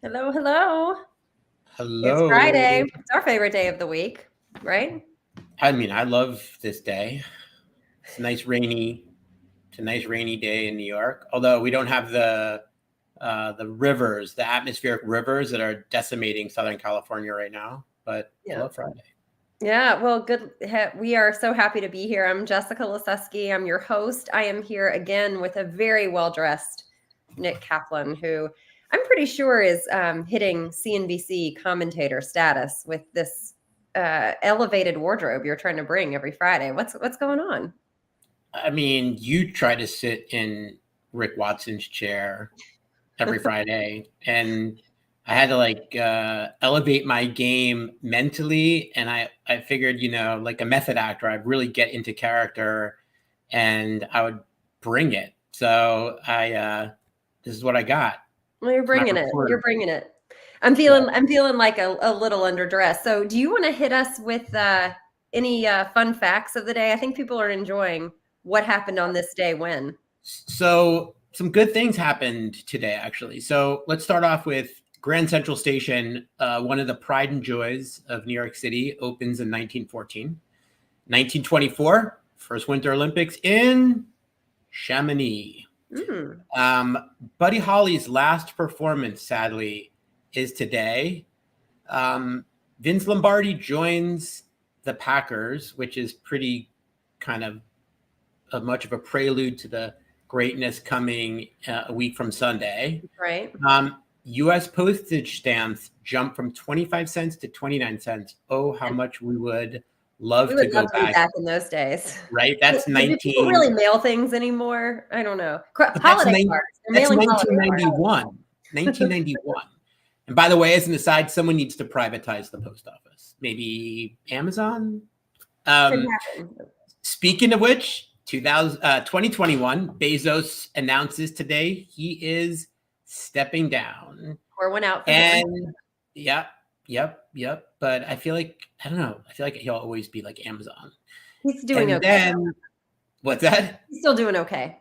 Hello, hello. It's Friday. Hello. It's our favorite day of the week, right? I mean, I love this day. It's a nice rainy. It's a nice rainy day in New York. Although we don't have the rivers, the atmospheric rivers that are decimating Southern California right now. But I Yeah. love Friday. Yeah, well, good. We are so happy to be here. I'm Jessica Lasewski. I'm your host. I am here again with a very well-dressed Nick Kaplan, who I'm pretty sure is hitting CNBC commentator status with this elevated wardrobe you're trying to bring every Friday. What's going on? I mean, you try to sit in Rick Watson's chair every Friday, and I had to elevate my game mentally, and I figured, like a method actor, I'd really get into character and I would bring it. So I this is what I got. Well, you're It's my bringing it. You're report. bringing it. I'm Yeah. feeling like a little underdressed. So, do you want to hit us with any fun facts of the day? I think people are enjoying what happened on this day when. So some good things happened today, actually. So let's start off with Grand Central Station, one of the pride and joys of New York City, opens in 1914. 1924, first Winter Olympics in Chamonix. Mm, Buddy Holly's last performance, sadly, is today. Vince Lombardi joins the Packers, which is pretty kind of much of a prelude to the greatness coming a week from Sunday. right. U.S. postage stamps jump from 25 cents to 29 cents. Oh, how much we would We love to would love go to be back, back in those days. right? That's Do people 19, really mail things anymore? I don't know. but Holiday cards. They're that's mailing holiday cards. 1991. 1991. And by the way, as an aside, someone needs to privatize the post office. Maybe Amazon? Could Um, happen. Speaking of which, 2021, Bezos announces today he is stepping down. Or went out for dinner. And yep. But I feel like, I don't know, I feel like he'll always be like Amazon. He's doing And okay. then, what's that? He's still doing okay.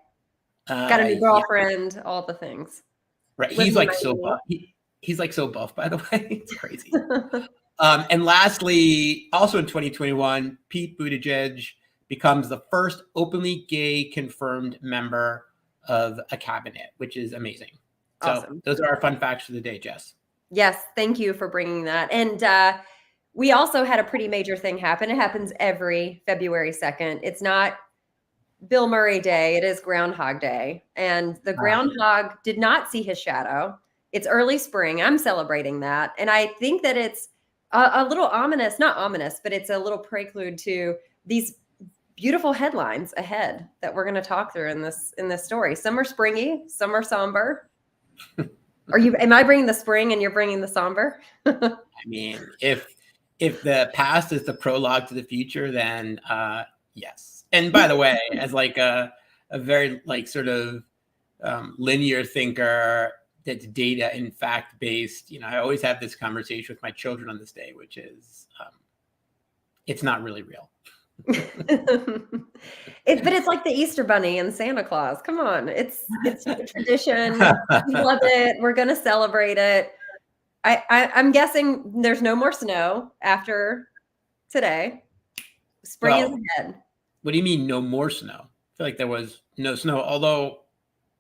Got a new Yeah, girlfriend, all the things. right. Living He's like so Miami. buff. He's like so buff, by the way. It's crazy. And lastly, also in 2021, Pete Buttigieg becomes the first openly gay confirmed member of a cabinet, which is amazing. Awesome. So those are our fun facts for the day, Jess. Yes, thank you for bringing that. And we also had a pretty major thing happen. It happens every February 2nd. It's not Bill Murray Day, it is Groundhog Day. And the groundhog did not see his shadow. It's early spring. I'm celebrating that. And I think that it's a little ominous, not ominous, but it's a little prelude to these beautiful headlines ahead that we're going to talk through in this story. Some are springy, some are somber. Am I bringing the spring and you're bringing the somber? I mean, if the past is the prologue to the future, then yes. And by the way, as like a very like sort of linear thinker that's data and fact based, I always have this conversation with my children on this day, which is it's not really real. But it's like the Easter Bunny and Santa Claus. Come on, it's a tradition. We love it. We're gonna celebrate it. I'm guessing there's no more snow after today. Spring is ahead. What do you mean no more snow? I feel like there was no snow, although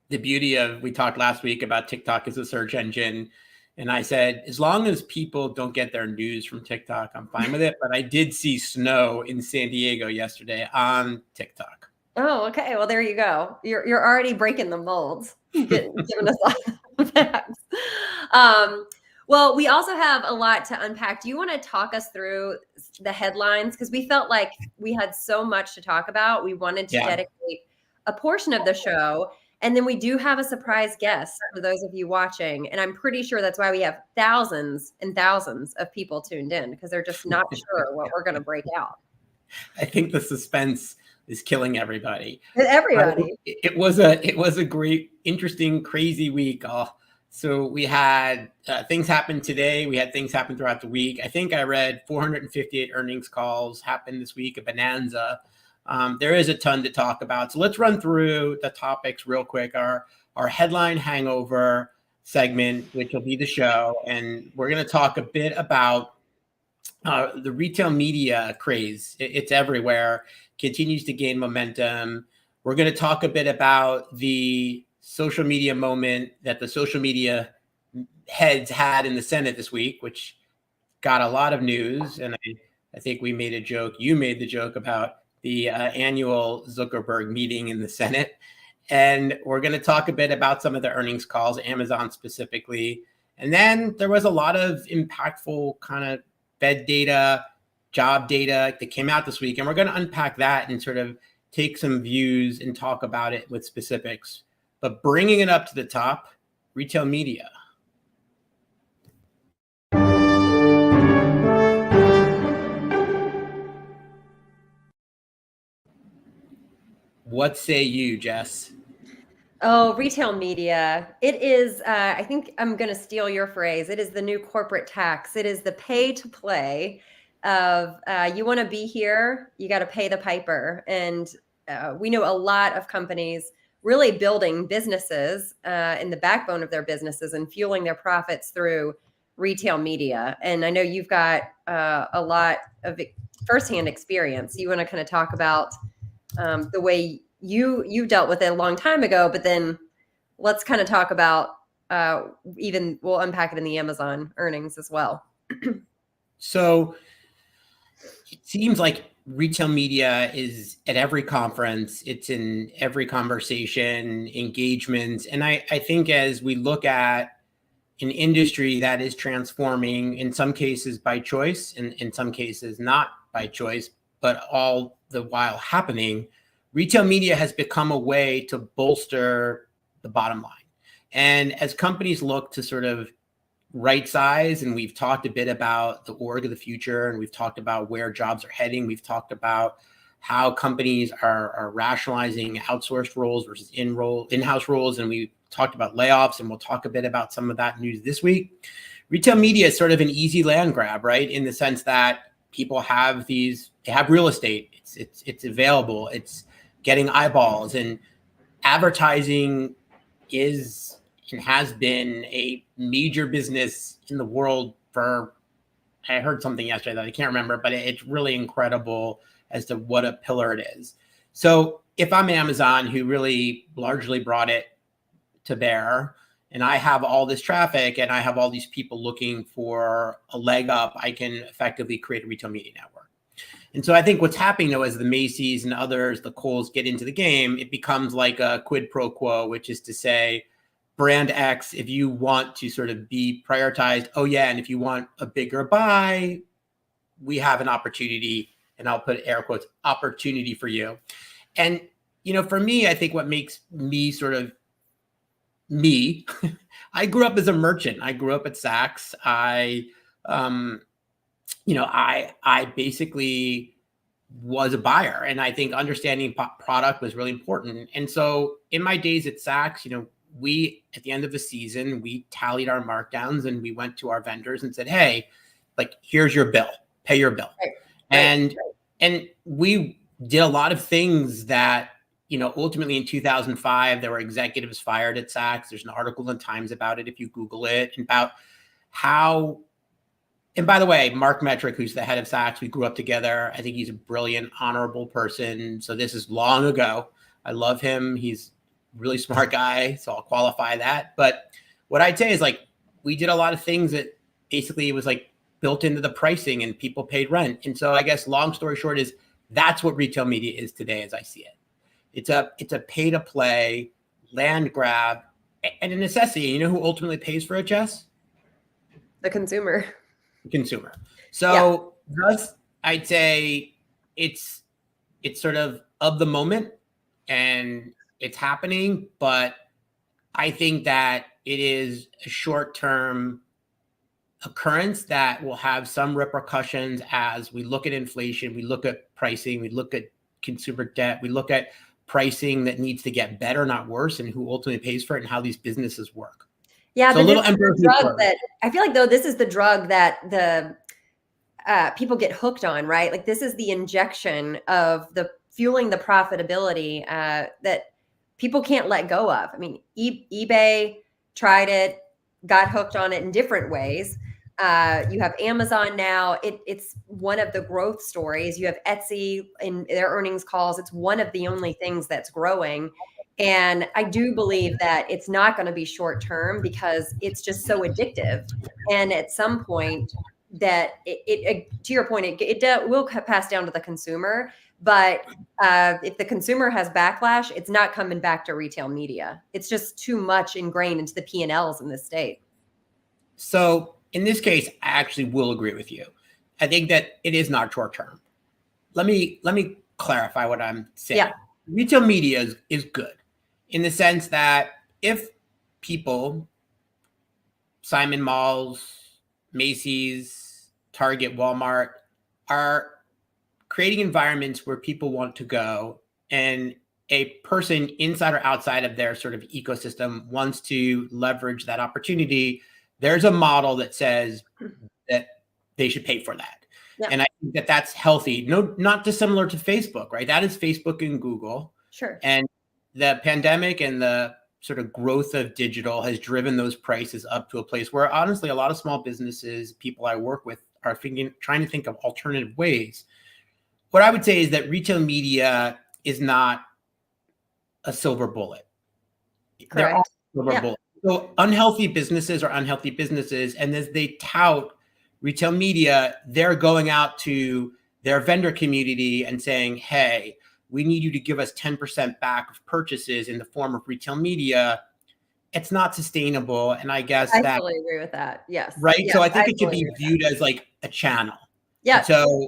the beauty of, we talked last week about TikTok as a search engine. And I said, as long as people don't get their news from TikTok, I'm fine with it. But I did see snow in San Diego yesterday on TikTok. Oh, okay. Well, there you go. You're already breaking the molds, giving us all the facts. Well, we also have a lot to unpack. Do you want to talk us through the headlines? Because we felt like we had so much to talk about. We wanted to dedicate a portion of the show. And then we do have a surprise guest for those of you watching. And I'm pretty sure that's why we have thousands and thousands of people tuned in, because they're just not sure what we're going to break out. I think the suspense is killing everybody. Everybody. It was a great, interesting, crazy week. So we had things happen today. We had things happen throughout the week. I think I read 458 earnings calls happened this week, a bonanza. There is a ton to talk about. So let's run through the topics real quick. Our headline hangover. segment, which will be the show. And we're going to talk a bit about the retail media craze. It's everywhere, continues to gain momentum. We're going to talk a bit about the social media moment that the social media heads had in the Senate this week, which got a lot of news. And I think we made a joke. You made the joke about the annual Zuckerberg meeting in the Senate. And we're going to talk a bit about some of the earnings calls, Amazon specifically. And then there was a lot of impactful kind of Fed data, job data that came out this week. And we're going to unpack that and sort of take some views and talk about it with specifics. But bringing it up to the top, retail media. What say you, Jess? Oh, retail media. It is, I think I'm going to steal your phrase. It is the new corporate tax. It is the pay to play of you want to be here, you got to pay the piper. And we know a lot of companies really building businesses in the backbone of their businesses and fueling their profits through retail media. And I know you've got a lot of firsthand experience. You want to kind of talk about the way you dealt with it a long time ago, but then let's kind of talk about even we'll unpack it in the Amazon earnings as well. So it seems like retail media is at every conference, it's in every conversation, engagements. And I think as we look at an industry that is transforming, in some cases by choice, and in some cases not by choice, but all the while happening, retail media has become a way to bolster the bottom line. And as companies look to sort of right size, and we've talked a bit about the org of the future, and we've talked about where jobs are heading. We've talked about how companies are rationalizing outsourced roles versus in-house roles. And we talked about layoffs, and we'll talk a bit about some of that news this week. Retail media is sort of an easy land grab, right? In the sense that people have they have real estate. It's available. It's getting eyeballs, and advertising is and has been a major business in the world for, I heard something yesterday that I can't remember, but it's really incredible as to what a pillar it is. So if I'm Amazon, who really largely brought it to bear, and I have all this traffic and I have all these people looking for a leg up, I can effectively create a retail media network. And so I think what's happening, though, as the Macy's and others, the Kohl's, get into the game, it becomes like a quid pro quo, which is to say, brand X, if you want to sort of be prioritized, oh yeah, and if you want a bigger buy, we have an opportunity, and I'll put air quotes, opportunity for you. And, for me, I think what makes me sort of me, I grew up as a merchant. I grew up at Saks. I basically was a buyer, and I think understanding product was really important. And so in my days at Saks, we, at the end of the season, we tallied our markdowns, and we went to our vendors and said, hey, like, here's your bill, pay your bill. Right. And we did a lot of things that, ultimately in 2005, there were executives fired at Saks. There's an article in Times about it, if you Google it, about how. And by the way, Mark Metrick, who's the head of Saks, we grew up together. I think he's a brilliant, honorable person. So this is long ago. I love him. He's a really smart guy, so I'll qualify that. But what I'd say is, like, we did a lot of things that basically was like built into the pricing, and people paid rent. And so I guess long story short is that's what retail media is today, as I see it. It's a pay to play land grab and a necessity. You know who ultimately pays for it, Jess? The consumer. So thus, I'd say it's sort of the moment, and it's happening, but I think that it is a short-term occurrence that will have some repercussions as we look at inflation, we look at pricing, we look at consumer debt, we look at pricing that needs to get better, not worse, and who ultimately pays for it, and how these businesses work. Yeah, so but a little this is the drug that I feel like, though, this is the drug that the people get hooked on, right? Like, this is the injection of the fueling the profitability that people can't let go of. I mean, eBay tried it. got hooked on it in different ways. You have Amazon now. It's one of the growth stories. You have Etsy in their earnings calls. It's one of the only things that's growing. And I do believe that it's not going to be short term because it's just so addictive. And at some point, that to your point, it will pass down to the consumer. But if the consumer has backlash, it's not coming back to retail media. It's just too much ingrained into the P&Ls in this state. So in this case, I actually will agree with you. I think that it is not short term. Let me clarify what I'm saying. Yeah. Retail media is good in the sense that if people, Simon Malls, Macy's, Target, Walmart, are creating environments where people want to go, and a person inside or outside of their sort of ecosystem wants to leverage that opportunity, there's a model that says that they should pay for that. Yeah. And I think that that's healthy. No, not dissimilar to Facebook, right? That is Facebook and Google. Sure. And the pandemic and the sort of growth of digital has driven those prices up to a place where honestly, a lot of small businesses, people I work with are trying to think of alternative ways. What I would say is that retail media is not a silver bullet. Correct. There are silver bullets. So unhealthy businesses are unhealthy businesses. And as they tout retail media, they're going out to their vendor community and saying, hey, we need you to give us 10% back of purchases in the form of retail media. It's not sustainable. And I guess I totally agree with that. Yes. Right. Yes, so I think it should totally be viewed as like a channel. Yeah. And so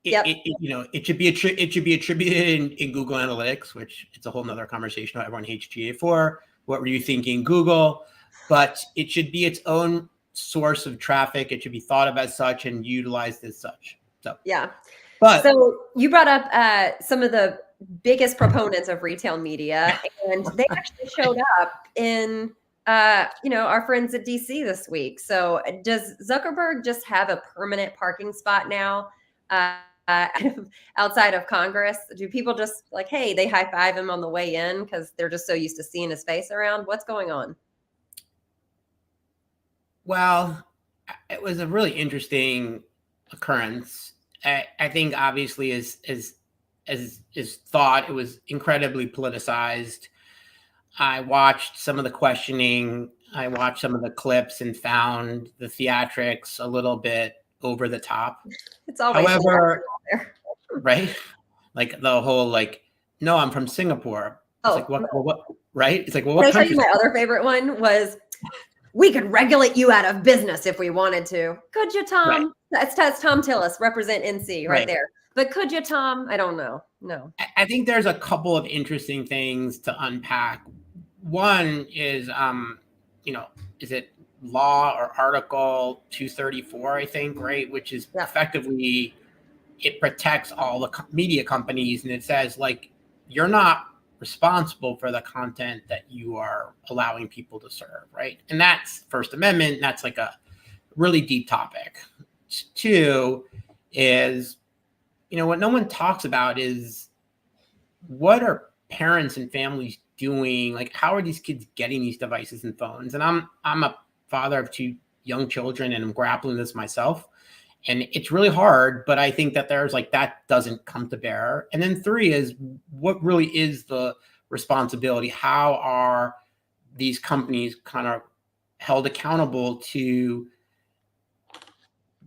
it should be attributed in Google Analytics, which it's a whole nother conversation about everyone hates GA4. What were you thinking, Google? But it should be its own source of traffic. It should be thought of as such and utilized as such. So yeah. But so you brought up some of the biggest proponents of retail media, and they actually showed up in our friends at DC this week. So does Zuckerberg just have a permanent parking spot now outside of Congress? Do people just like, hey, they high five him on the way in because they're just so used to seeing his face around? What's going on? Well, it was a really interesting occurrence. I think obviously as thought, it was incredibly politicized. I watched some of the questioning. I watched some of the clips and found the theatrics a little bit over the top. It's always however, right? Like the whole no, I'm from Singapore. It's like what? Right? It's like, well, what country? My other favorite one was, we could regulate you out of business if we wanted to. Could you, Tom? Right. That's Tom Tillis, represent NC right there. But could you, Tom? I don't know. No. I think there's a couple of interesting things to unpack. One is, is it law or Article 234, I think, right? Which is effectively, it protects all the media companies. And it says, you're not responsible for the content that you are allowing people to serve, right? And that's First Amendment. That's like a really deep topic. Two is, what no one talks about is what are parents and families doing? Like, how are these kids getting these devices and phones? And I'm a father of two young children, and I'm grappling with this myself. And it's really hard, but I think that there's that doesn't come to bear. And then three is, what really is the responsibility? How are these companies kind of held accountable to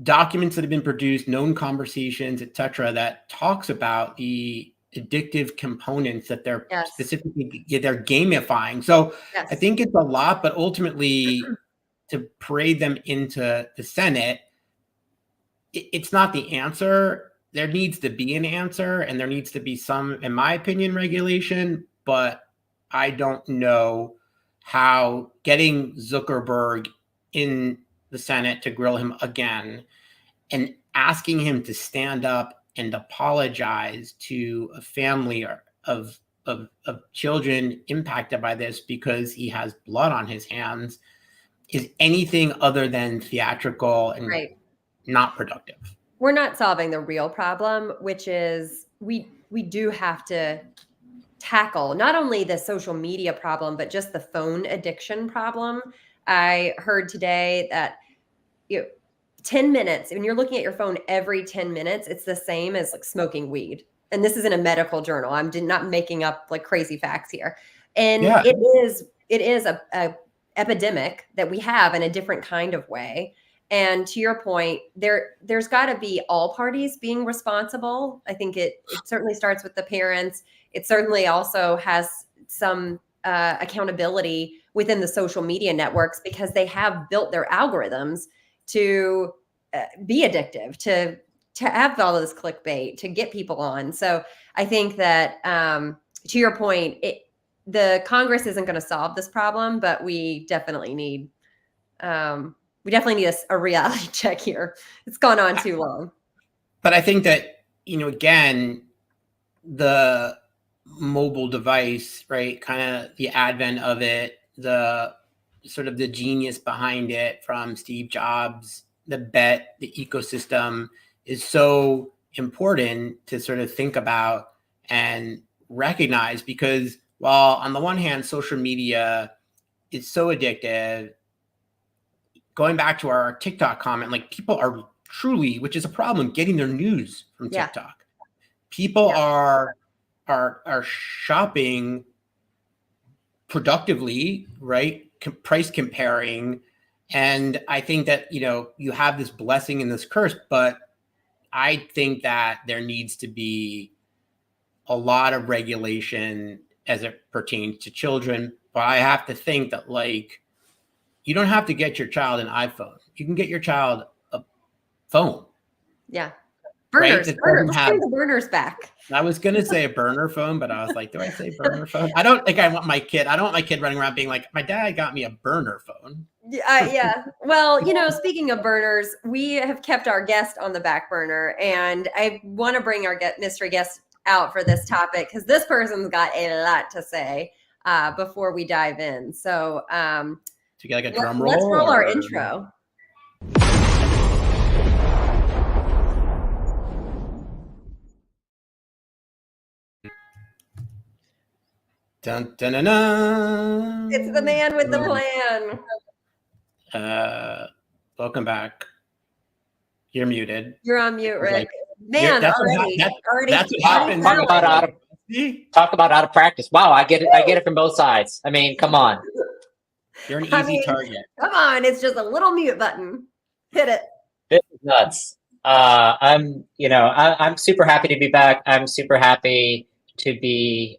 documents that have been produced, known conversations, et cetera, that talks about the addictive components that they're specifically, they're gamifying. So I think it's a lot, but ultimately to parade them into the Senate, it's not the answer. There needs to be an answer, and there needs to be some, in my opinion, regulation, but I don't know how getting Zuckerberg in the Senate to grill him again and asking him to stand up and apologize to a family of children impacted by this because he has blood on his hands is anything other than theatrical and not productive. We're not solving the real problem, which is we do have to tackle not only the social media problem, but just the phone addiction problem. I heard today that, you know, 10 minutes, when you're looking at your phone every 10 minutes, it's the same as like smoking weed. And this is in a medical journal. I'm not making up like crazy facts here. And Yeah. it is a epidemic that we have in a different kind of way. And to your point, there's got to be all parties being responsible. I think it certainly starts with the parents. It certainly also has some accountability within the social media networks, because they have built their algorithms to be addictive, to have all of this clickbait, to get people on. So I think that to your point, the Congress isn't going to solve this problem, but we definitely need a reality check here. It's gone on too long. But I think that, again, the mobile device, right, kind of the advent of it, the sort of the genius behind it from Steve Jobs, the ecosystem is so important to sort of think about and recognize, because while on the one hand, social media is so addictive, going back to our TikTok comment, like people are truly, which is a problem, getting their news from TikTok. People are shopping productively, right? Price comparing. And I think that, you have this blessing and this curse, but I think that there needs to be a lot of regulation as it pertains to children. But I have to think that, like, you don't have to get your child an iPhone. You can get your child a phone. Yeah. Burners. Right? Let's bring the burners back. I was going to say a burner phone, but I was like, do I say burner phone? I don't want my kid running around being like, my dad got me a burner phone. Yeah. Well, speaking of burners, we have kept our guest on the back burner, and I want to bring our mystery guest out for this topic, because this person's got a lot to say before we dive in. So, do you get like a drum roll? Let's roll our intro. Dun, dun, dun, dun. It's the man with the plan. Welcome back. You're muted. You're on mute, Rick. Like, man, that's already. That's what happens. Talk about out of practice. Wow, I get it. I get it from both sides. I mean, come on. You're an easy target. Come on, it's just a little mute button. Hit it. This is nuts. I'm super happy to be back. I'm super happy to be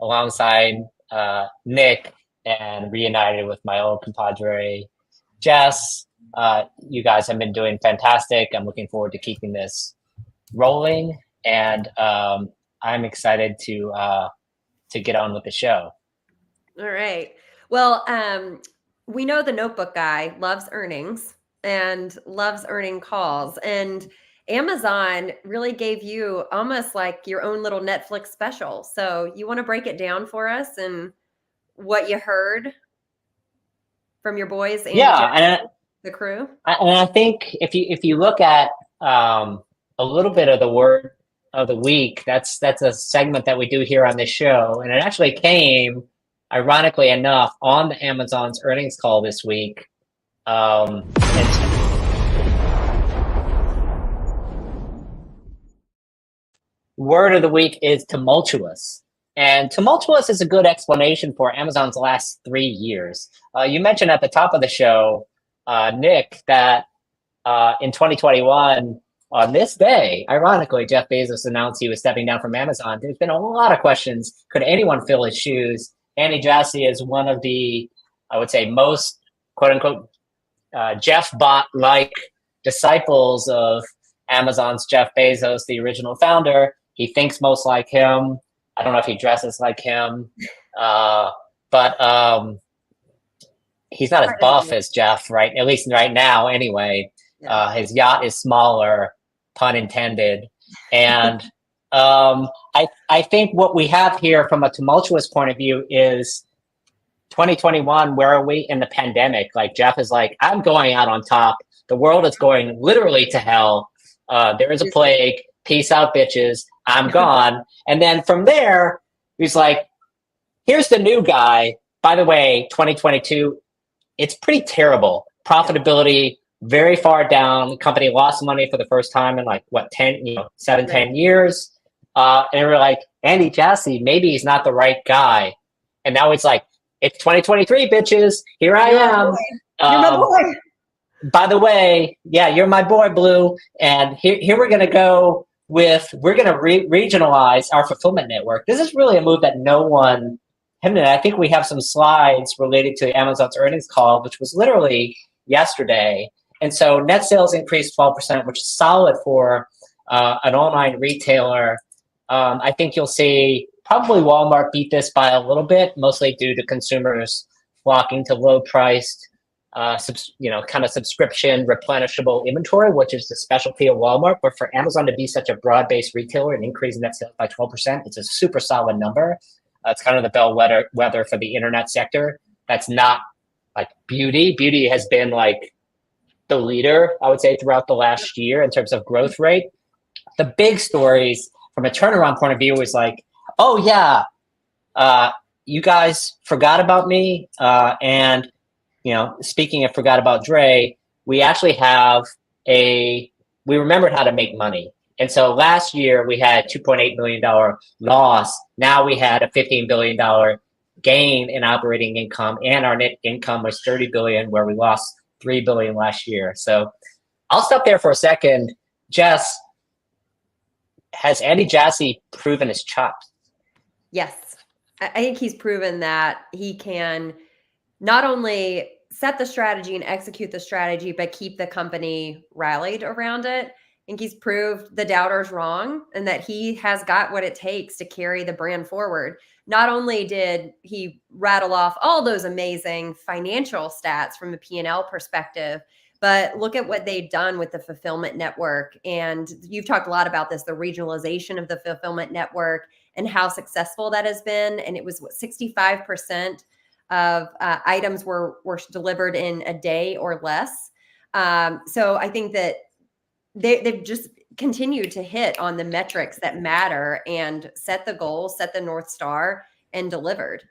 alongside Nick and reunited with my old compadre, Jess. You guys have been doing fantastic. I'm looking forward to keeping this rolling, and I'm excited to get on with the show. All right. Well, we know the Notebook guy loves earnings and loves earning calls, and Amazon really gave you almost like your own little Netflix special. So you want to break it down for us and what you heard from your boys and the crew? And I think if you look at a little bit of the word of the week, that's a segment that we do here on this show, and it actually came, ironically enough, on the Amazon's earnings call this week. Word of the week is tumultuous. And tumultuous is a good explanation for Amazon's last 3 years. You mentioned at the top of the show, Nick, that in 2021, on this day, ironically, Jeff Bezos announced he was stepping down from Amazon. There's been a lot of questions. Could anyone fill his shoes? Andy Jassy is one of the, I would say, most, quote unquote, Jeff bot-like disciples of Amazon's Jeff Bezos, the original founder. He thinks most like him. I don't know if he dresses like him, but he's not as buff as Jeff, right? At least right now, anyway. Yeah. His yacht is smaller, pun intended. And I think what we have here from a tumultuous point of view is 2021, where are we in the pandemic? Like, Jeff is like, I'm going out on top. The world is going literally to hell. There is a plague. Peace out, bitches. I'm gone. And then from there, he's like, here's the new guy. By the way, 2022 it's pretty terrible. Profitability very far down. The company lost money for the first time in like what 10 years. And we're like, Andy Jassy, maybe he's not the right guy. And now it's like, it's 2023, bitches. Here I am. You're my boy. By the way, yeah, you're my boy, Blue. And here we're gonna go with, we're gonna regionalize our fulfillment network. This is really a move that no one. And I think we have some slides related to Amazon's earnings call, which was literally yesterday. And so net sales increased 12%, which is solid for an online retailer. I think you'll see probably Walmart beat this by a little bit, mostly due to consumers flocking to low-priced, kind of subscription replenishable inventory, which is the specialty of Walmart. But for Amazon to be such a broad-based retailer and increase net sales by 12%, it's a super solid number. It's kind of the bellwether for the internet sector. That's not like beauty. Beauty has been like the leader, I would say, throughout the last year in terms of growth rate. The big stories from a turnaround point of view is like, oh yeah, you guys forgot about me. And speaking of forgot about Dre, we actually we remembered how to make money. And so last year we had $2.8 million loss. Now we had a $15 billion gain in operating income, and our net income was $30 billion, where we lost $3 billion last year. So I'll stop there for a second. Jess, has Andy Jassy proven his chops? Yes. I think he's proven that he can not only set the strategy and execute the strategy, but keep the company rallied around it. I think he's proved the doubters wrong, and that he has got what it takes to carry the brand forward. Not only did he rattle off all those amazing financial stats from a P&L perspective, but look at what they've done with the fulfillment network. And you've talked a lot about this, the regionalization of the fulfillment network and how successful that has been. And it was 65% of items were delivered in a day or less. So I think that they've just continued to hit on the metrics that matter and set the goal, set the North Star, and delivered.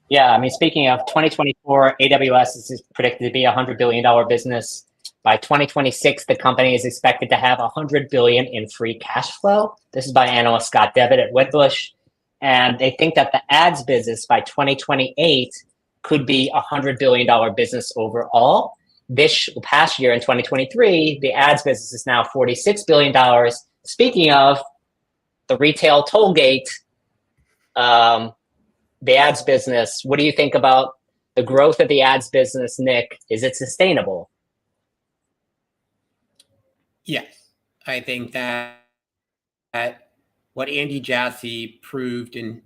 Yeah, I mean, speaking of 2024, AWS is predicted to be a $100 billion business. By 2026, the company is expected to have $100 billion in free cash flow. This is by analyst Scott Devitt at Wedbush. And they think that the ads business by 2028 could be a $100 billion business overall. This past year in 2023, the ads business is now $46 billion. Speaking of the retail toll gate, the ads business, what do you think about the growth of the ads business, Nick? Is it sustainable? Yes. I think that what Andy Jassy proved in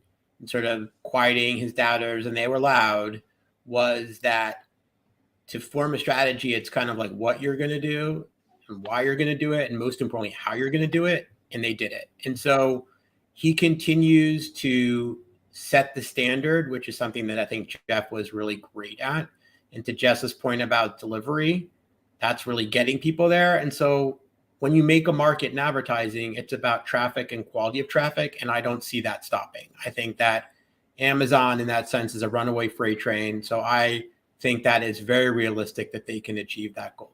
sort of quieting his doubters, and they were loud, was that to form a strategy, it's kind of like what you're going to do and why you're going to do it, and most importantly, how you're going to do it. And they did it. And so he continues to set the standard, which is something that I think Jeff was really great at. And to Jess's point about delivery, that's really getting people there. And so when you make a market in advertising, it's about traffic and quality of traffic. And I don't see that stopping. I think that Amazon in that sense is a runaway freight train. So I think that is very realistic that they can achieve that goal.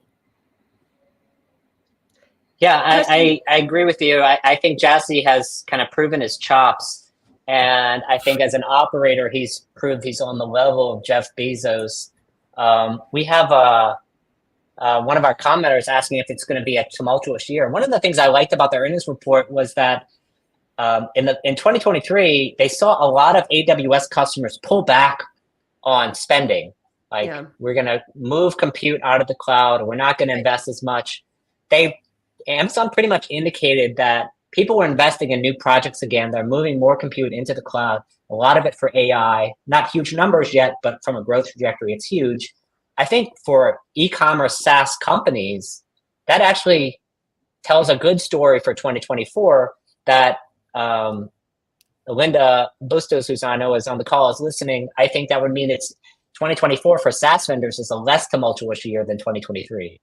Yeah, I agree with you. I think Jassy has kind of proven his chops. And I think as an operator, he's proved he's on the level of Jeff Bezos. We have one of our commenters asking if it's going to be a tumultuous year. One of the things I liked about the earnings report was that in 2023, they saw a lot of AWS customers pull back on spending. We're going to move compute out of the cloud. We're not going to invest as much. Amazon pretty much indicated that people were investing in new projects again. They're moving more compute into the cloud, a lot of it for AI. Not huge numbers yet, but from a growth trajectory, it's huge. I think for e-commerce SaaS companies, that actually tells a good story for 2024 that Linda Bustos, who's I know is on the call, is listening. I think that would mean it's 2024 for SaaS vendors is a less tumultuous year than 2023.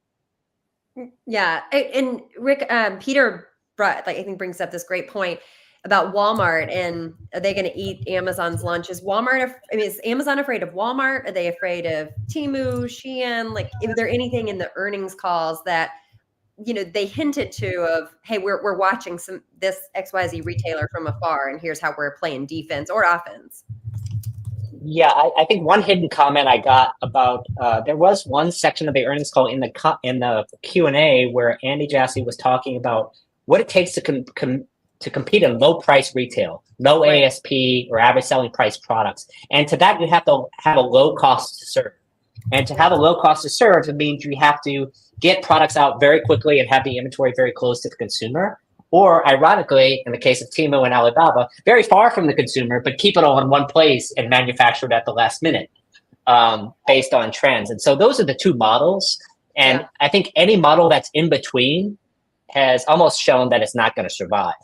Yeah. And Rick, Peter I think brings up this great point. about Walmart and are they going to eat Amazon's lunch? Is is Amazon afraid of Walmart? Are they afraid of Temu, Shein? Like, is there anything in the earnings calls that, they hinted to of, hey, we're watching this XYZ retailer from afar, and here's how we're playing defense or offense? Yeah, I think one hidden comment I got about there was one section of the earnings call in the Q&A where Andy Jassy was talking about what it takes to compete in low price retail, low Right. ASP or average selling price products, and to that you have to have a low cost to serve. And to have a low cost to serve, it means you have to get products out very quickly and have the inventory very close to the consumer. Or ironically, in the case of Temu and Alibaba, very far from the consumer, but keep it all in one place and manufacture it at the last minute based on trends. And so those are the two models. And I think any model that's in between has almost shown that it's not going to survive.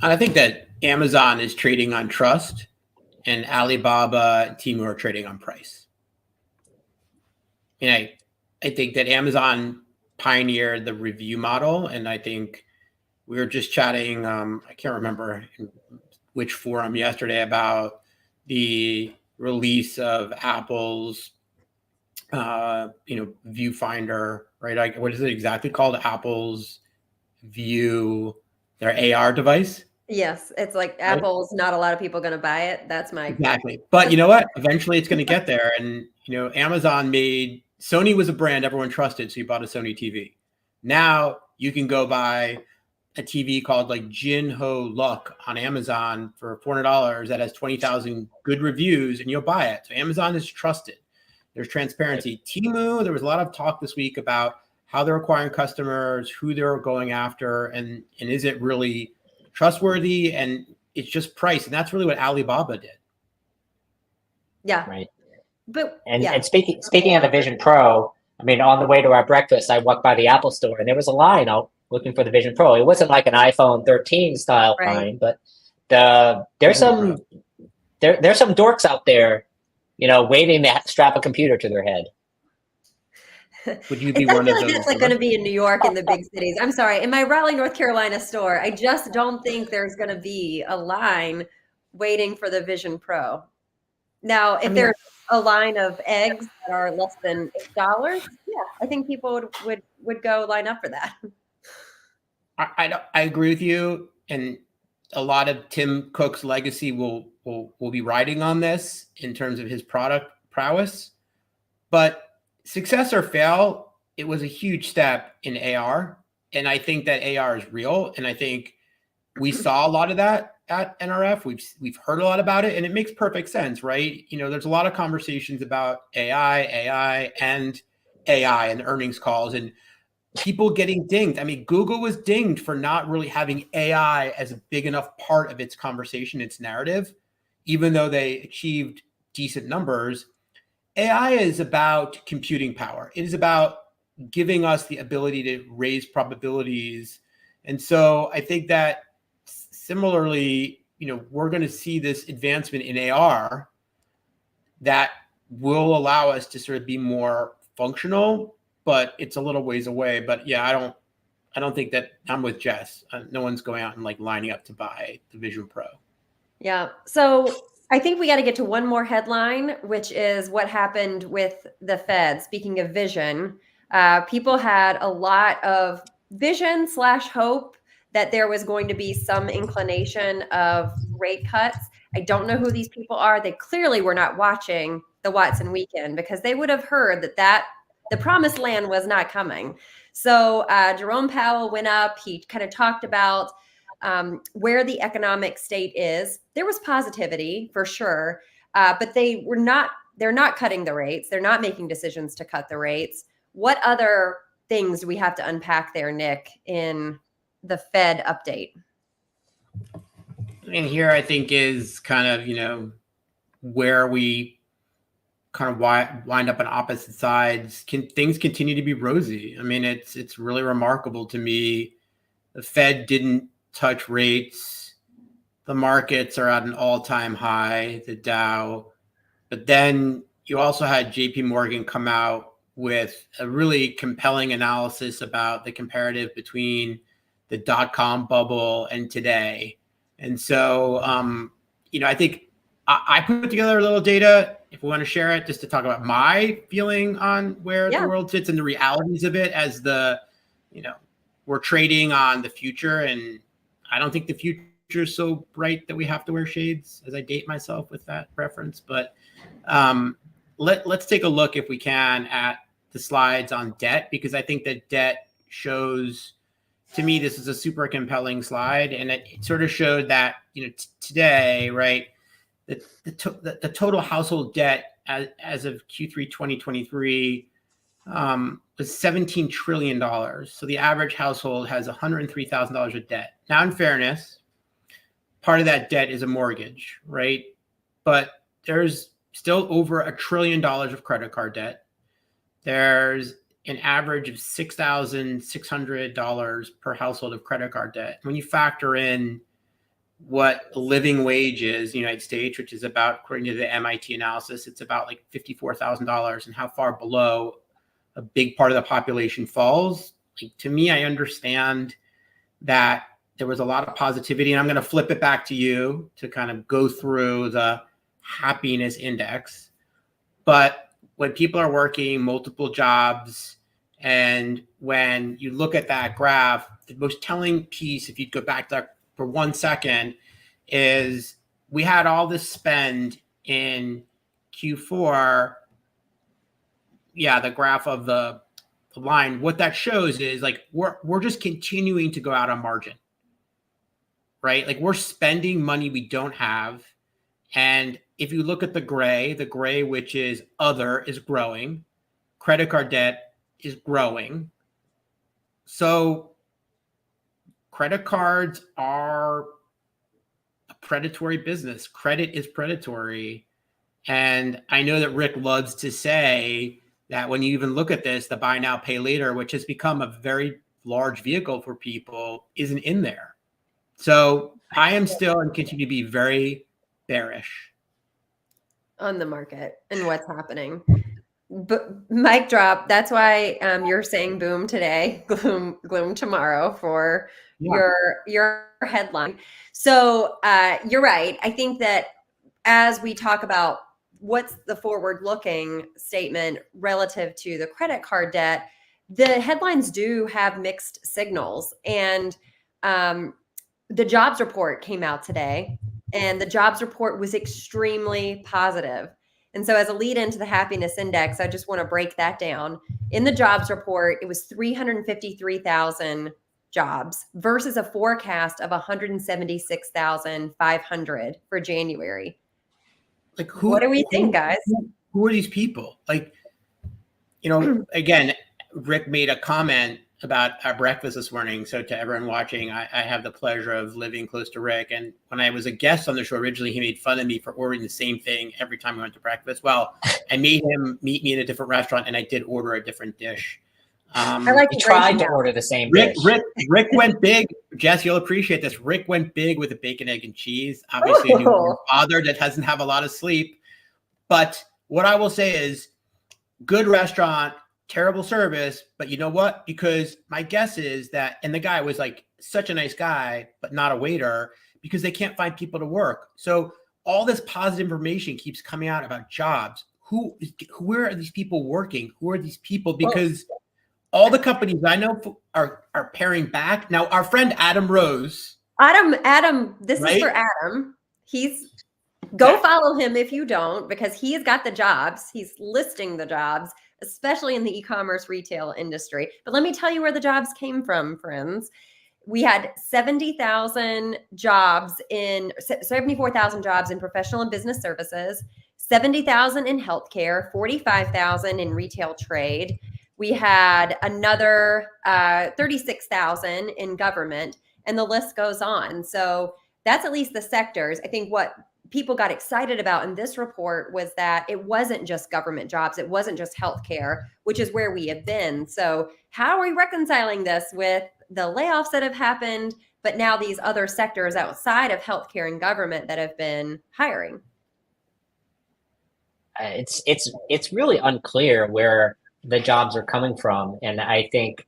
I think that Amazon is trading on trust and Alibaba and Temu are trading on price. And I think that Amazon pioneered the review model, and I think we were just chatting, I can't remember which forum yesterday, about the release of Apple's viewfinder, right? Like, what is it exactly called? Apple's View, their AR device. Yes, it's like Apple's not a lot of people going to buy it. That's my exactly. But you know what? Eventually, it's going to get there. And Amazon made Sony was a brand everyone trusted, so you bought a Sony TV. Now you can go buy a TV called like Jinho Luck on Amazon for $400 that has 20,000 good reviews, and you'll buy it. So Amazon is trusted. There's transparency. Temu, there was a lot of talk this week about how they're acquiring customers, who they're going after, and is it really trustworthy? And it's just price. And that's really what Alibaba did. Yeah. Right. But and speaking of the Vision Pro, I mean, on the way to our breakfast, I walked by the Apple store and there was a line out looking for the Vision Pro. It wasn't like an iPhone 13 style line, but there's some dorks out there, waiting to strap a computer to their head. Would you be one of those? It's like going to be in New York in the big cities. I'm sorry. In my Raleigh, North Carolina store, I just don't think there's going to be a line waiting for the Vision Pro. Now, if there's a line of eggs that are less than $8, I think people would go line up for that. I agree with you, and a lot of Tim Cook's legacy will be riding on this in terms of his product prowess. But success or fail, it was a huge step in AR, and I think that AR is real, and I think we saw a lot of that at NRF. We've heard a lot about it, and it makes perfect sense, right? There's a lot of conversations about AI in the earnings calls, and people getting dinged. I mean, Google was dinged for not really having AI as a big enough part of its conversation, its narrative, even though they achieved decent numbers. AI is about computing power. It is about giving us the ability to raise probabilities. And so I think that similarly, we're going to see this advancement in AR that will allow us to sort of be more functional, but it's a little ways away. But yeah, I don't think that I'm with Jess. No one's going out and like lining up to buy the Vision Pro. Yeah. So I think we got to get to one more headline, which is what happened with the Fed. Speaking of vision, people had a lot of vision / hope that there was going to be some inclination of rate cuts. I don't know who these people are. They clearly were not watching the Watson weekend because they would have heard that the promised land was not coming. So Jerome Powell went up. He kind of talked about where the economic state is. There was positivity for sure, but they're not cutting the rates. They're not making decisions to cut the rates. What other things do we have to unpack there, Nick, in the Fed update? And here I think is kind of, where we kind of wind up on opposite sides. Things continue to be rosy? I mean, it's really remarkable to me. The Fed didn't touch rates. The markets are at an all-time high, the Dow. But then you also had JP Morgan come out with a really compelling analysis about the comparative between the dot-com bubble and today. And so, I think I put together a little data, if we want to share it, just to talk about my feeling on where the world sits and the realities of it as we're trading on the future. And I don't think the future is so bright that we have to wear shades, as I date myself with that reference. But let's take a look, if we can, at the slides on debt, because I think that debt shows, to me, this is a super compelling slide. And it sort of showed that, today, right, the total household debt as of Q3 2023 was $17 trillion. So the average household has $103,000 of debt. Now, in fairness, part of that debt is a mortgage, right? But there's still over $1 trillion of credit card debt. There's an average of $6,600 per household of credit card debt. When you factor in what the living wage is in the United States, which is about, according to the MIT analysis, it's about like $54,000, and how far below a big part of the population falls. Like, to me, I understand that there was a lot of positivity, and I'm going to flip it back to you to kind of go through the happiness index. But when people are working multiple jobs, and when you look at that graph, the most telling piece, if you go back to that for 1 second, is we had all this spend in Q4. Yeah, the graph of the line, what that shows is like we're just continuing to go out on margin, right? Like, we're spending money we don't have. And if you look at the gray, which is other, is growing. Credit card debt is growing. So credit cards are a predatory business. Credit is predatory. And I know that Rick loves to say that when you even look at this, the buy now, pay later, which has become a very large vehicle for people, isn't in there. So I am still and continue to be very bearish on the market and what's happening. But mic drop. That's why you're saying boom today, gloom tomorrow for your headline. So you're right. I think that as we talk about what's the forward-looking statement relative to the credit card debt, the headlines do have mixed signals. And the jobs report came out today, and the jobs report was extremely positive. And so as a lead into the happiness index, I just want to break that down. In the jobs report, it was 353,000 jobs versus a forecast of 176,500 for January. Like, what do we think, guys? Who are these people? Like, again, Rick made a comment about our breakfast this morning. So to everyone watching, I have the pleasure of living close to Rick. And when I was a guest on the show originally, he made fun of me for ordering the same thing every time we went to breakfast. Well, I made him meet me in a different restaurant, and I did order a different dish. I tried to order the same dish. Rick went big. Jess, you'll appreciate this. Rick went big with a bacon, egg, and cheese. Obviously, a newborn father that doesn't have a lot of sleep. But what I will say is, good restaurant, terrible service. But you know what? Because my guess is that, and the guy was like such a nice guy, but not a waiter, because they can't find people to work. So all this positive information keeps coming out about jobs. Where are these people working? Who are these people? Because all the companies I know are paring back. Now, our friend Adam Rose. Adam, this is for Adam. Go follow him if you don't, because he's got the jobs. He's listing the jobs, especially in the e-commerce retail industry. But let me tell you where the jobs came from, friends. We had 74,000 jobs in professional and business services, 70,000 in healthcare, 45,000 in retail trade. We had another 36,000 in government, and the list goes on. So that's at least the sectors. I think what people got excited about in this report was that it wasn't just government jobs. It wasn't just healthcare, which is where we have been. So how are we reconciling this with the layoffs that have happened, but now these other sectors outside of healthcare and government that have been hiring? It's really unclear where the jobs are coming from. And I think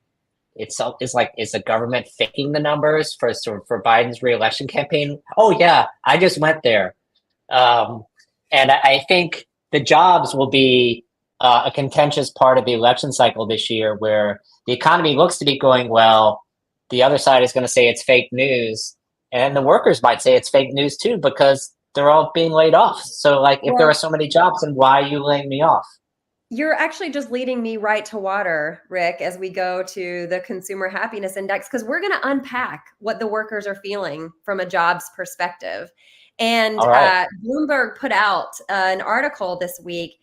it's like, is the government faking the numbers for Biden's reelection campaign? Oh yeah, I just went there. And I think the jobs will be a contentious part of the election cycle this year, where the economy looks to be going well. The other side is going to say it's fake news, and the workers might say it's fake news too, because they're all being laid off. So like, if there are so many jobs, then why are you laying me off? You're actually just leading me right to water, Rick, as we go to the Consumer Happiness Index, because we're going to unpack what the workers are feeling from a jobs perspective. And Bloomberg put out an article this week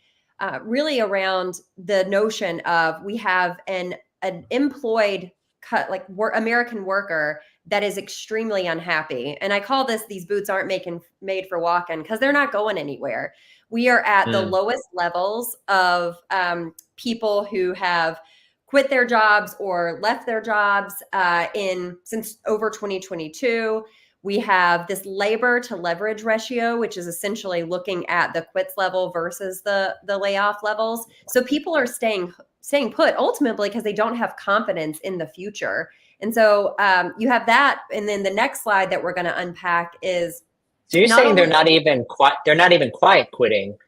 really around the notion of we have an employed American worker that is extremely unhappy. And I call this, these boots aren't made for walking, because they're not going anywhere. We are at the lowest levels of people who have quit their jobs or left their jobs since over 2022. We have this labor to leverage ratio, which is essentially looking at the quits level versus the layoff levels. So people are staying put ultimately because they don't have confidence in the future. And so you have that. And then the next slide that we're going to unpack is, so you're saying they're not even quiet quitting,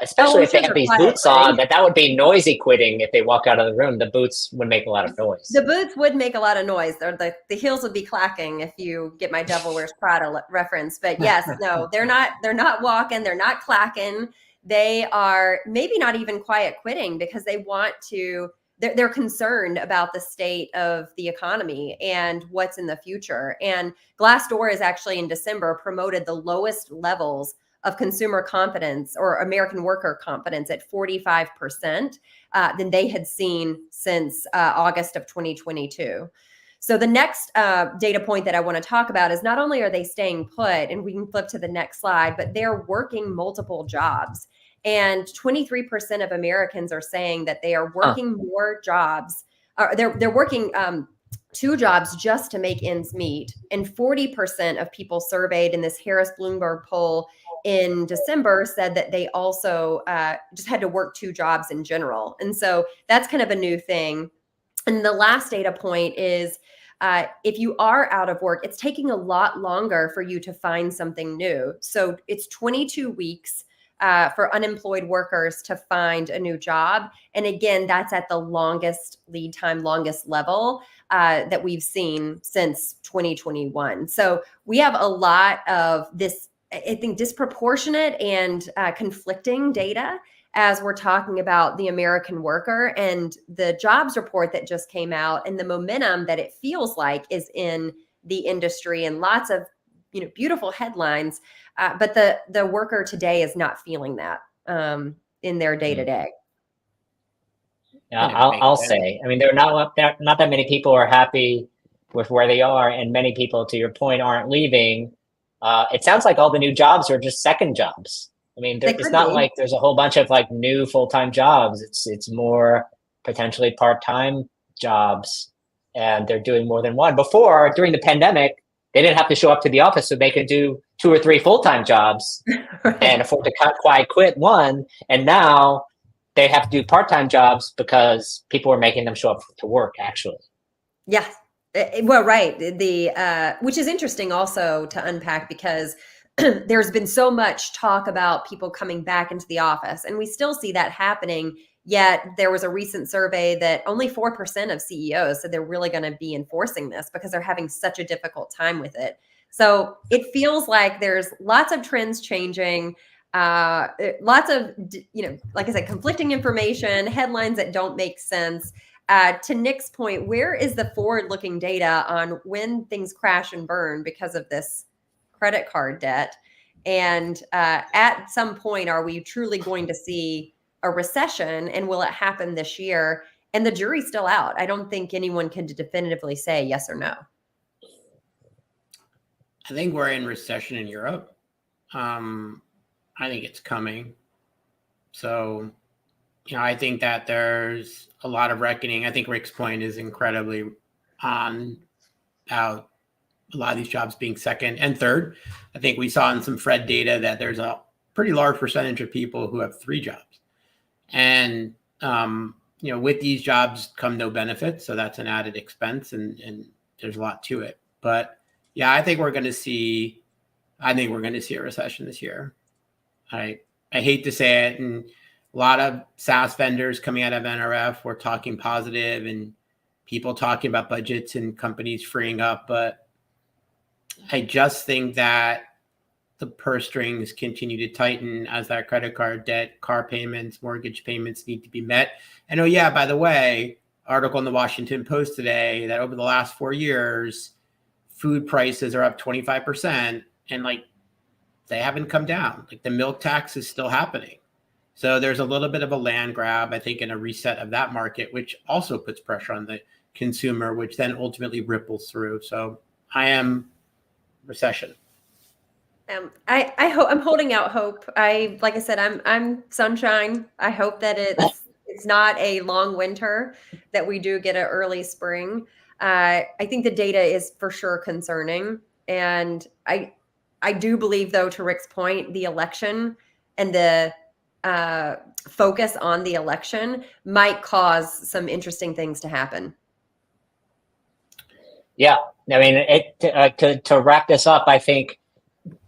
especially if they have these boots on, that would be noisy quitting. If they walk out of the room, the boots would make a lot of noise. The boots would make a lot of noise. The heels would be clacking, if you get my Devil Wears Prada reference. But yes, no, they're not walking, they're not clacking. They are maybe not even quiet quitting, because they want to, they're concerned about the state of the economy and what's in the future. And Glassdoor is actually in December promoted the lowest levels of consumer confidence or American worker confidence at 45% than they had seen since August of 2022. So the next data point that I want to talk about is, not only are they staying put, and we can flip to the next slide, but they're working multiple jobs. And 23% of Americans are saying that they are working more jobs. They're working 2 jobs just to make ends meet. And 40% of people surveyed in this Harris Bloomberg poll in December said that they also just had to work 2 jobs in general. And so that's kind of a new thing. And the last data point is, if you are out of work, it's taking a lot longer for you to find something new. So it's 22 weeks for unemployed workers to find a new job. And again, that's at the longest lead time, longest level that we've seen since 2021. So we have a lot of this, I think, disproportionate and conflicting data as we're talking about the American worker, and the jobs report that just came out and the momentum that it feels like is in the industry, and lots of beautiful headlines. But the worker today is not feeling that in their day to day. Yeah, I'll say. I mean, there are not that many people are happy with where they are, and many people, to your point, aren't leaving. It sounds like all the new jobs are just second jobs. I mean, it's not like there's a whole bunch of like new full-time jobs. It's more potentially part-time jobs, and they're doing more than one. Before, during the pandemic, they didn't have to show up to the office, so they could do 2 or 3 full-time jobs and afford to quiet quit one. And now they have to do part-time jobs because people are making them show up to work, actually. Yeah. Well, right. Which is interesting also to unpack, because there's been so much talk about people coming back into the office, and we still see that happening. Yet there was a recent survey that only 4% of CEOs said they're really going to be enforcing this because they're having such a difficult time with it. So it feels like there's lots of trends changing, lots of, like I said, conflicting information, headlines that don't make sense. To Nick's point, where is the forward-looking data on when things crash and burn because of this credit card debt? And at some point, are we truly going to see a recession, and will it happen this year? And the jury's still out. I don't think anyone can definitively say yes or no. I think we're in recession in Europe. I think it's coming. So, I think that there's a lot of reckoning. I think Rick's point is incredibly on about a lot of these jobs being second and third. I think we saw in some Fred data that there's a pretty large percentage of people who have 3 jobs. And with these jobs come no benefits, so that's an added expense, and there's a lot to it. But yeah, I think we're going to see a recession this year. I hate to say it, and a lot of SaaS vendors coming out of NRF were talking positive, and people talking about budgets and companies freeing up, but I just think that the purse strings continue to tighten as that credit card debt, car payments, mortgage payments need to be met. And oh yeah, by the way, article in the Washington Post today that over the last 4 years, food prices are up 25%, and like they haven't come down. Like the milk tax is still happening. So there's a little bit of a land grab, I think, in a reset of that market, which also puts pressure on the consumer, which then ultimately ripples through. So I am recession. I hope I'm holding out hope. Like I said, I'm sunshine. I hope that it's not a long winter, that we do get an early spring. I think the data is for sure concerning, and I do believe, though, to Rick's point, the election and the focus on the election might cause some interesting things to happen. Yeah, I mean, to wrap this up, I think,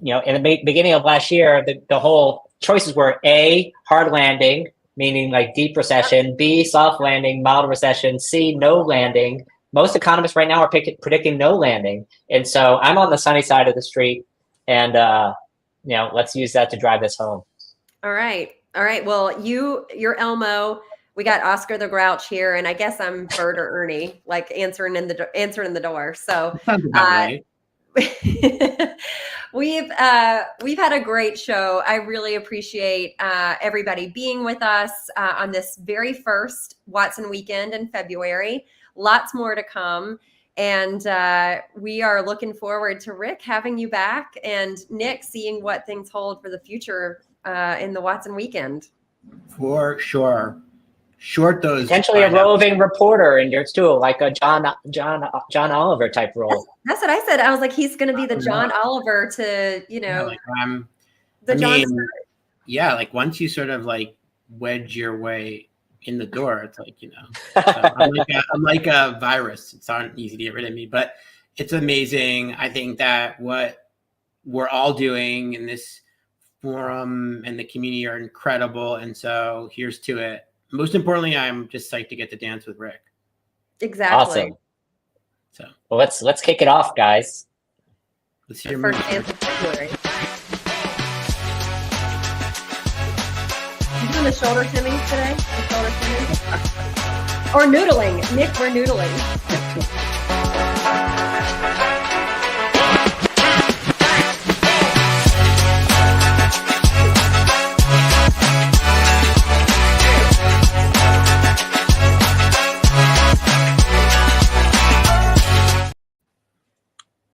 in the beginning of last year, the whole choices were A, hard landing, meaning like deep recession, B, soft landing, mild recession, C, no landing. Most economists right now are predicting no landing. And so I'm on the sunny side of the street, and, let's use that to drive this home. All right. Well, you're Elmo. We got Oscar the Grouch here, and I guess I'm Bert or Ernie, like answering in the door. So Right. we've had a great show. I really appreciate everybody being with us on this very first Watson weekend in February. Lots more to come. And we are looking forward to Rick having you back, and Nick seeing what things hold for the future in the Watson weekend. For sure. Short those. Potentially a roving reporter in your stool, like a John Oliver type role. That's what I said. I was like, he's going to be the John Oliver to, yeah, like once you sort of like wedge your way in the door, it's like, I'm like a virus. It's not easy to get rid of me, but it's amazing. I think that what we're all doing in this forum and the community are incredible. And so here's to it. Most importantly, I'm just psyched to get to dance with Rick. Exactly. Awesome. So well, let's kick it off, guys. Let's hear first dance of February. You doing the shoulder timmings today? The shoulder timmings? Or noodling. Nick, we're noodling.